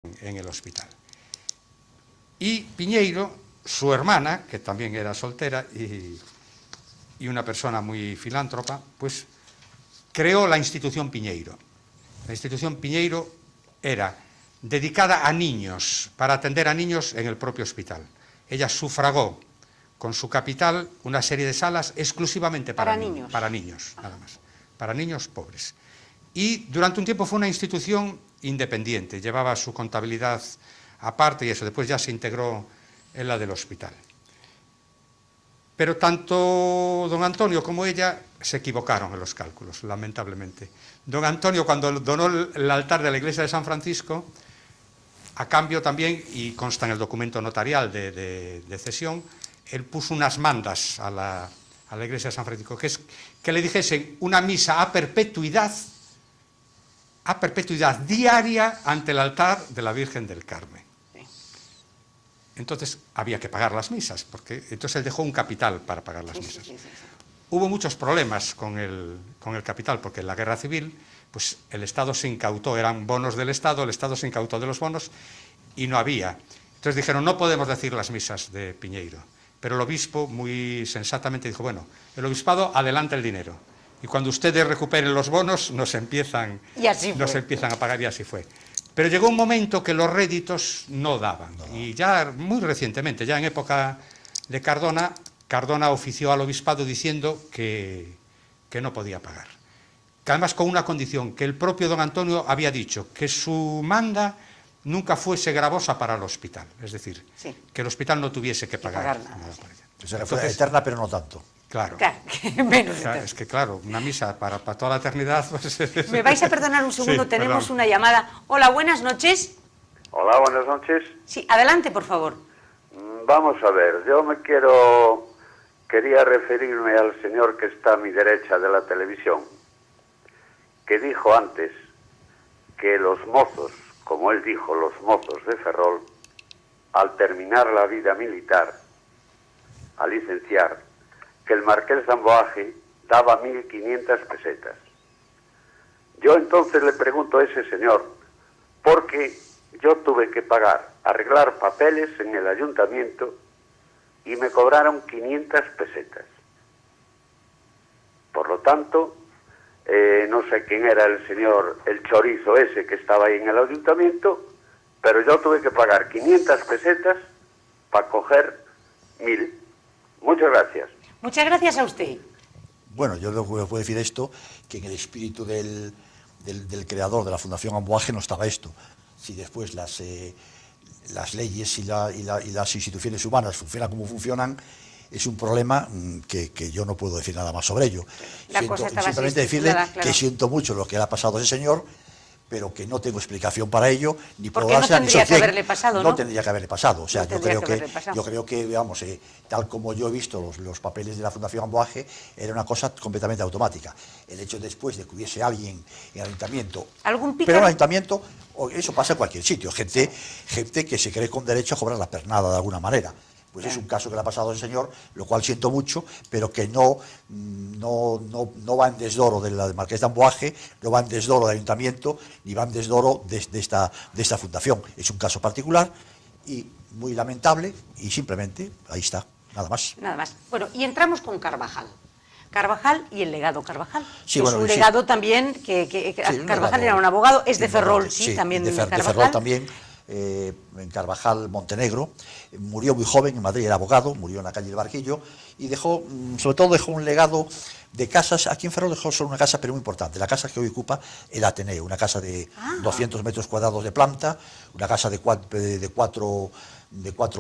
en el hospital. Y Piñeiro, su hermana, que también era soltera y una persona muy filántropa, pues creó la institución Piñeiro. La institución Piñeiro era dedicada a niños, para atender a niños en el propio hospital. Ella sufragó con su capital una serie de salas exclusivamente para niños, nada más, para niños pobres. Y durante un tiempo fue una institución independiente, llevaba su contabilidad aparte y eso, después ya se integró en la del hospital. Pero tanto don Antonio como ella se equivocaron en los cálculos, lamentablemente. Don Antonio, cuando donó el altar de la iglesia de San Francisco, a cambio también, y consta en el documento notarial de cesión, él puso unas mandas a la iglesia de San Francisco, que es que le dijesen una misa a perpetuidad diaria ante el altar de la Virgen del Carmen. Entonces había que pagar las misas, porque entonces él dejó un capital para pagar las misas. Hubo muchos problemas con el capital, porque en la guerra civil pues el Estado se incautó, eran bonos del Estado, el Estado se incautó de los bonos y no había. Entonces dijeron, no podemos decir las misas de Piñeiro. Pero el obispo muy sensatamente dijo, bueno, el obispado adelanta el dinero. Y cuando ustedes recuperen los bonos, nos empiezan a pagar, y así fue. Pero llegó un momento que los réditos no daban. Y ya muy recientemente, ya en época de Cardona, Cardona ofició al obispado diciendo que no podía pagar. Que además con una condición, que el propio don Antonio había dicho, que su manda nunca fuese gravosa para el hospital. Es decir, que el hospital no tuviese que pagar nada por ella. O sea, que fue eterna, pero no tanto. Claro. Menos es que claro, una misa para toda la eternidad. Pues, ¿me vais a perdonar un segundo? Sí, tenemos perdón. una llamada. Hola, buenas noches. Hola, buenas noches. Sí, adelante, por favor. Vamos a ver, yo quería referirme al señor que está a mi derecha de la televisión, que dijo antes que los mozos, como él dijo, los mozos de Ferrol, al terminar la vida militar, al licenciar, que el marqués de Amboaje daba 1.500 pesetas. Yo entonces le pregunto a ese señor, porque yo tuve que arreglar papeles en el ayuntamiento y me cobraron 500 pesetas. Por lo tanto, no sé quién era el señor, el chorizo ese que estaba ahí en el ayuntamiento, pero yo tuve que pagar 500 pesetas para coger 1.000. Muchas gracias. Muchas gracias a usted. Bueno, yo le puedo decir esto, que en el espíritu del creador de la Fundación Amboaje no estaba esto. Si después las leyes y las instituciones humanas funcionan como funcionan, es un problema que yo no puedo decir nada más sobre ello. Simplemente decirle que siento mucho lo que le ha pasado a ese señor, pero que no tengo explicación para ello, ni puedo darse a ni solución. No tendría que haberle pasado, ¿no? No tendría que haberle pasado. O sea, yo creo que, digamos, tal como yo he visto los papeles de la Fundación Amboaje, era una cosa completamente automática. El hecho después de que hubiese alguien en el ayuntamiento, pero en el ayuntamiento, eso pasa en cualquier sitio, gente que se cree con derecho a cobrar la pernada de alguna manera. Pues es un caso que le ha pasado a ese señor, lo cual siento mucho, pero que no va en desdoro del marqués de Amboaje, no va en desdoro del ayuntamiento, ni va en desdoro de esta fundación. Es un caso particular y muy lamentable, y simplemente ahí está, nada más. Nada más. Bueno, y entramos con Carvajal. Carvajal y el legado Carvajal. Sí, es bueno, un legado también, que Carvajal era un abogado, es de Ferrol, sí, también de Ferrol también. En Carvajal, Montenegro, murió muy joven, en Madrid era abogado, murió en la calle del Barquillo, y dejó, sobre todo dejó un legado de casas. Aquí en Ferrol dejó solo una casa, pero muy importante, la casa que hoy ocupa el Ateneo, una casa de 200 metros cuadrados de planta, una casa de cuatro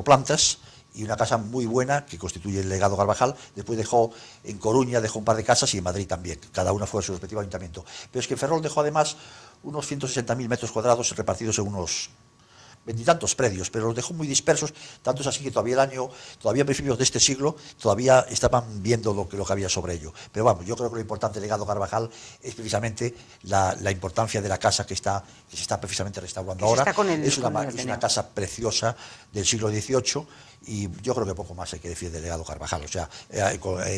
plantas, y una casa muy buena que constituye el legado Carvajal. Después dejó en Coruña, dejó un par de casas, y en Madrid también, cada una fue a su respectivo ayuntamiento. Pero es que en Ferrol dejó además unos 160.000 metros cuadrados repartidos en unos veintitantos predios, pero los dejó muy dispersos, tanto es así que todavía a principios de este siglo, todavía estaban viendo lo que había sobre ello. Pero vamos, yo creo que lo importante del legado Carvajal es precisamente la importancia de la casa que se está precisamente restaurando ahora. Es una casa preciosa del siglo XVIII Y yo creo que poco más hay que decir del legado Carvajal, o sea,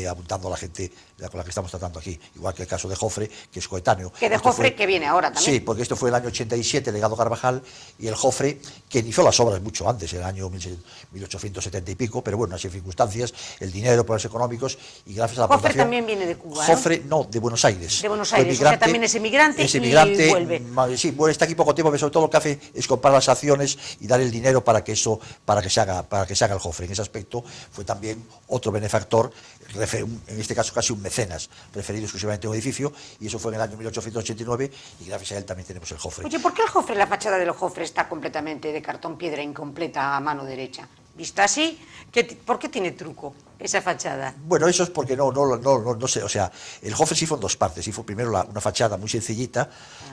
apuntando a la gente con la que estamos tratando aquí, igual que el caso de Jofre, que es coetáneo. Que de Jofre que viene ahora también. Sí, porque esto fue el año 87, el legado Carvajal, y el Jofre, que inició las obras mucho antes, en el año 1870 y pico, pero bueno, así circunstancias, el dinero, problemas económicos, y gracias a la Jofre aportación... también viene de Cuba, Jofre, no, de Buenos Aires. De Buenos Fue Aires, o sea, también es emigrante y vuelve. Sí, bueno, está aquí poco tiempo, pero sobre todo lo que hace es comprar las acciones y dar el dinero para que se haga el Jofre. En ese aspecto fue también otro benefactor, en este caso casi un mecenas, referido exclusivamente a un edificio, y eso fue en el año 1889, y gracias a él también tenemos el Jofre. Oye, ¿por qué el Jofre, la fachada del Jofre está completamente de cartón piedra, incompleta a mano derecha? Vista así, ¿por qué tiene truco esa fachada? Bueno, eso es porque no sé, o sea, el Jofre sí fue en dos partes, sí fue primero una fachada muy sencillita,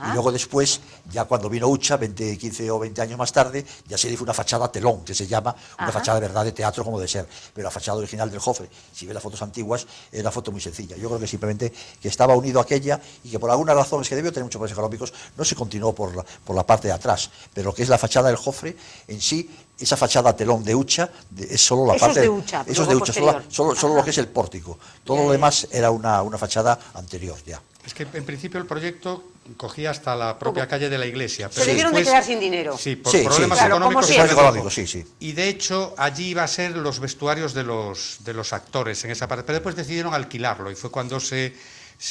y luego después, ya cuando vino Ucha, 15 o 20 años más tarde, ya se hizo una fachada telón, que se llama una fachada de verdad de teatro como de ser, pero la fachada original del Jofre, si ves las fotos antiguas, era una foto muy sencilla. Yo creo que simplemente que estaba unido a aquella y que por algunas razones que debió tener muchos problemas económicos, no se continuó por la parte de atrás, pero lo que es la fachada del Jofre en sí, esa fachada telón de Ucha es solo la parte... de Ucha, eso es de Ucha, solo lo que es el pórtico. Todo lo demás era una fachada anterior ya. Es que en principio el proyecto cogía hasta la propia calle de la iglesia. Se debieron de quedar sin dinero. Sí, por problemas económicos. Sí. Y de hecho allí iba a ser los vestuarios de los actores en esa parte. Pero después decidieron alquilarlo y fue cuando se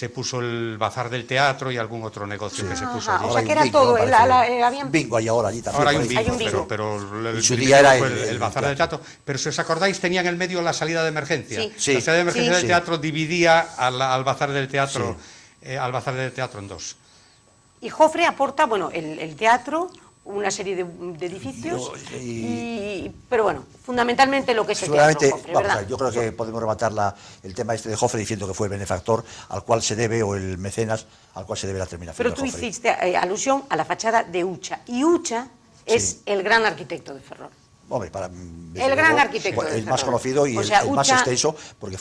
puso el bazar del teatro y algún otro negocio que se puso allí. O sea que era todo, habían bingo ahí ahora allí también. Ahora hay un bingo, pero en su día era el bazar del teatro. Pero si os acordáis, tenía en el medio la salida de emergencia. Sí. La salida de emergencia del teatro dividía al bazar del teatro en dos. Y Jofre aporta, bueno, el teatro, una serie de edificios, pero bueno, fundamentalmente lo que es el teatro Jofre, ¿verdad? Yo creo que podemos rematar el tema este de Jofre diciendo que fue el benefactor al cual se debe, o el mecenas al cual se debe la terminación. Pero tú hiciste alusión a la fachada de Ucha, y Ucha es el gran arquitecto de Ferrol. Hombre, el gran arquitecto de Ferrol. El más conocido y o sea, el más extenso, porque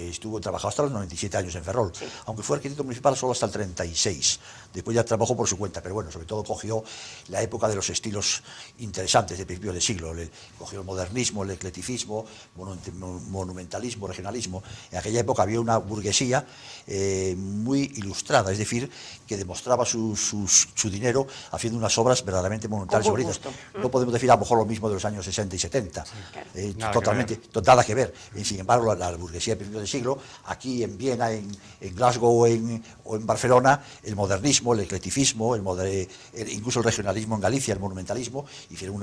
estuvo trabajado hasta los 97 años en Ferrol, aunque fue arquitecto municipal solo hasta el 36. Después ya trabajó por su cuenta, pero bueno, sobre todo cogió la época de los estilos interesantes de principios de siglo. Cogió el modernismo, el eclecticismo, monumentalismo, regionalismo. En aquella época había una burguesía muy ilustrada, es decir, que demostraba su dinero haciendo unas obras verdaderamente monumentales y bonitas. No podemos decir a lo mejor lo mismo de los años 60 y 70, nada que ver. Sin embargo, la burguesía de principios de siglo, aquí en Viena, en Glasgow o en Barcelona, el modernismo, el eclecticismo, incluso el regionalismo en Galicia, el monumentalismo, hicieron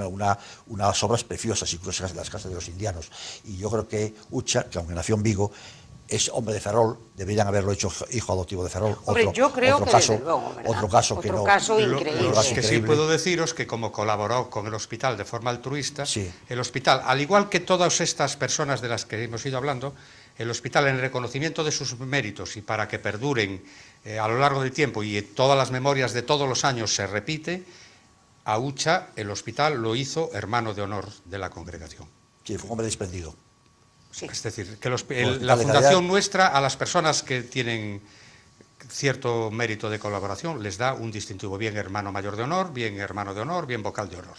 unas obras preciosas, incluso las casas de los indianos. Y yo creo que Ucha, que aunque nació en Vigo, es hombre de Ferrol, deberían haberlo hecho hijo adoptivo de Ferrol. Yo creo que caso, desde luego, ¿verdad? otro caso que no. Otro caso increíble. Lo que sí puedo deciros que como colaboró con el hospital de forma altruista, sí. El hospital, al igual que todas estas personas de las que hemos ido hablando, el hospital, en reconocimiento de sus méritos y para que perduren a lo largo del tiempo y todas las memorias de todos los años se repite, a Ucha el hospital lo hizo hermano de honor de la congregación. Sí, fue un hombre desprendido. Sí. Es decir, que la fundación nuestra, a las personas que tienen cierto mérito de colaboración, les da un distintivo, bien hermano mayor de honor, bien hermano de honor, bien vocal de honor.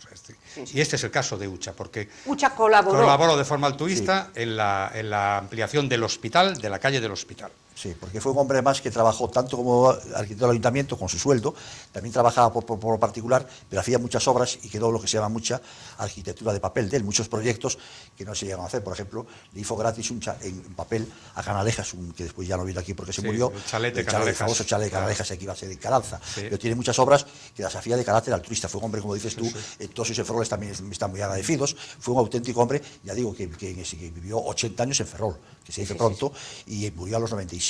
Y este es el caso de Ucha, porque Ucha colaboró de forma altruista en la ampliación del hospital, de la calle del hospital. Sí, porque fue un hombre más que trabajó tanto como arquitecto del ayuntamiento con su sueldo, también trabajaba por particular, pero hacía muchas obras y quedó lo que se llama mucha arquitectura de papel de él, muchos proyectos que no se llegan a hacer. Por ejemplo, le hizo gratis en papel a Canalejas, que después ya no vino aquí porque se murió, el famoso chalet de Canalejas, que iba a ser en Caranza. Pero tiene muchas obras que las hacía de carácter altruista. Fue un hombre, como dices tú, todos esos Ferroles también están muy agradecidos. Fue un auténtico hombre, ya digo, que vivió 80 años en Ferrol, que se dice pronto, y murió a los 99,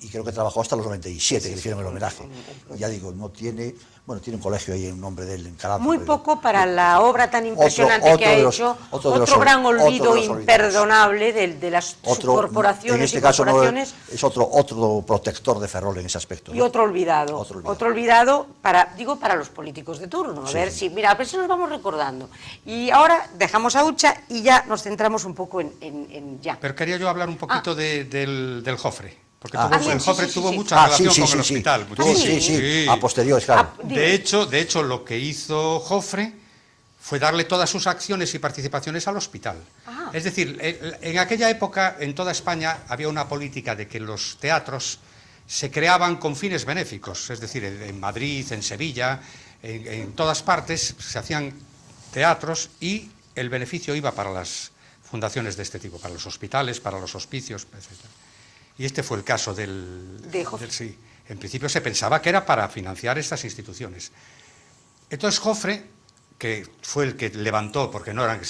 y creo que trabajó hasta los 97, que le hicieron el homenaje. Ya digo, tiene un colegio ahí en nombre de él en Caranza. Muy poco para la obra tan impresionante que ha hecho, otro gran olvido imperdonable de las corporaciones. En este caso es otro protector de Ferrol en ese aspecto. Y otro olvidado para los políticos de turno. A ver si nos vamos recordando. Y ahora dejamos a Ucha y ya nos centramos un poco en ya. Pero quería yo hablar un poquito del Jofre. Porque el Jofre tuvo mucha relación con el hospital. A posteriores, claro. De hecho, lo que hizo Jofre fue darle todas sus acciones y participaciones al hospital. Es decir, en aquella época en toda España había una política de que los teatros se creaban con fines benéficos, es decir, en Madrid, en Sevilla, en todas partes se hacían teatros y el beneficio iba para las fundaciones de este tipo, para los hospitales, para los hospicios, etc. Y este fue el caso sí. En principio se pensaba que era para financiar estas instituciones. Entonces Jofre, que fue el que levantó, porque no eran,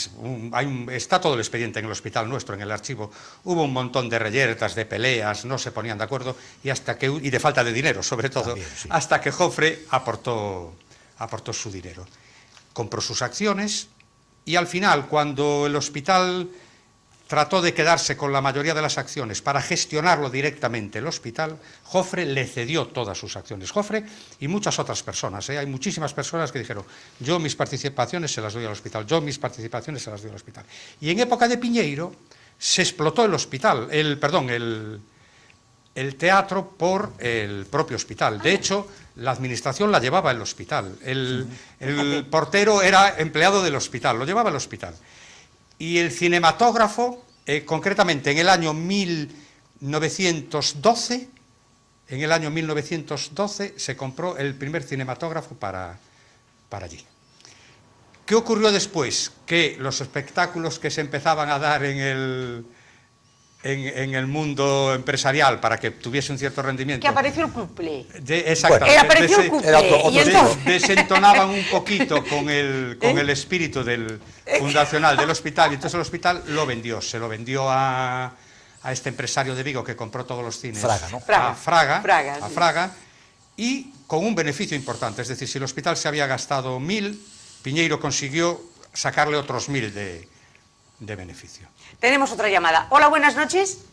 está todo el expediente en el hospital nuestro, en el archivo, hubo un montón de reyertas, de peleas, no se ponían de acuerdo, y de falta de dinero, sobre todo, también, sí, hasta que Jofre aportó su dinero. Compró sus acciones, y al final, cuando el hospital trató de quedarse con la mayoría de las acciones para gestionarlo directamente el hospital, Jofre le cedió todas sus acciones. Jofre y muchas otras personas, hay muchísimas personas que dijeron, yo mis participaciones se las doy al hospital, yo mis participaciones se las doy al hospital. Y en época de Piñeiro se explotó el hospital, el teatro por el propio hospital. De hecho, la administración la llevaba el hospital, el portero era empleado del hospital, lo llevaba el hospital. Y el cinematógrafo, concretamente en el año 1912, se compró el primer cinematógrafo para allí. ¿Qué ocurrió después? Que los espectáculos que se empezaban a dar en el mundo empresarial para que tuviese un cierto rendimiento. Que apareció el couple. Exactamente. Apareció el couple. Y entonces desentonaban un poquito con el espíritu fundacional del hospital, y entonces el hospital se lo vendió a este empresario de Vigo que compró todos los cines. Fraga, ¿no? A Fraga, y con un beneficio importante. Es decir, si el hospital se había gastado 1.000, Piñeiro consiguió sacarle otros 1.000 de beneficio. Tenemos otra llamada. Hola, buenas noches.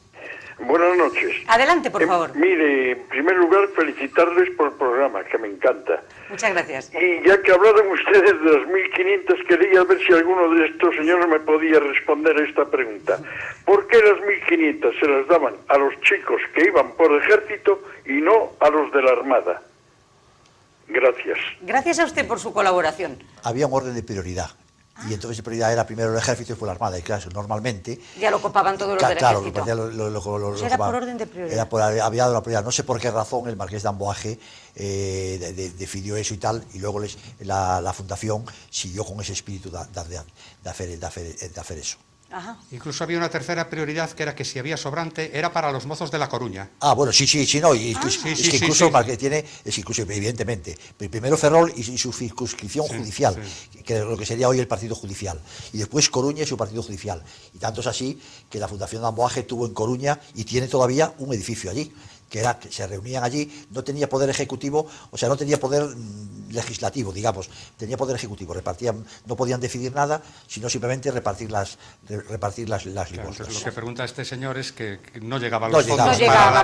Buenas noches. Adelante, por favor. Mire, en primer lugar, felicitarles por el programa, que me encanta. Muchas gracias. Y ya que hablaron ustedes de los 1.500, quería ver si alguno de estos señores me podía responder a esta pregunta. ¿Por qué las 1.500 se las daban a los chicos que iban por ejército y no a los de la Armada? Gracias. Gracias a usted por su colaboración. Había un orden de prioridad. Y entonces la prioridad era primero el ejército y después la armada. Y claro, normalmente... Ya lo copaban todos los del ejército. Claro, era por orden de prioridad. Había dado la prioridad. No sé por qué razón el marqués de Amboaje decidió eso y tal, y luego la fundación siguió con ese espíritu de hacer eso. Ajá. Incluso había una tercera prioridad, que era que si había sobrante era para los mozos de La Coruña. Ah, bueno, sí, no, y es que incluso tiene, incluso evidentemente, primero Ferrol y su circunscripción judicial, que es lo que sería hoy el partido judicial, y después Coruña y su partido judicial, y tanto es así que la Fundación de Amboaje tuvo en Coruña y tiene todavía un edificio allí, que se reunían allí, no tenía poder ejecutivo, o sea, no tenía poder legislativo, digamos, tenía poder ejecutivo, no podían decidir nada, sino simplemente repartir las limosnas. Lo que pregunta este señor es que no llegaban los fondos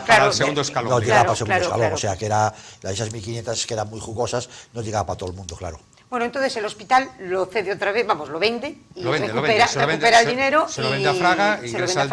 para el segundo escalón. No llegaba para el segundo escalón, o sea, que esas 1.500 que eran muy jugosas, no llegaba para todo el mundo, claro. Bueno, entonces el hospital lo cede otra vez, lo vende y recupera el dinero. Se lo vende a Fraga, ingresa el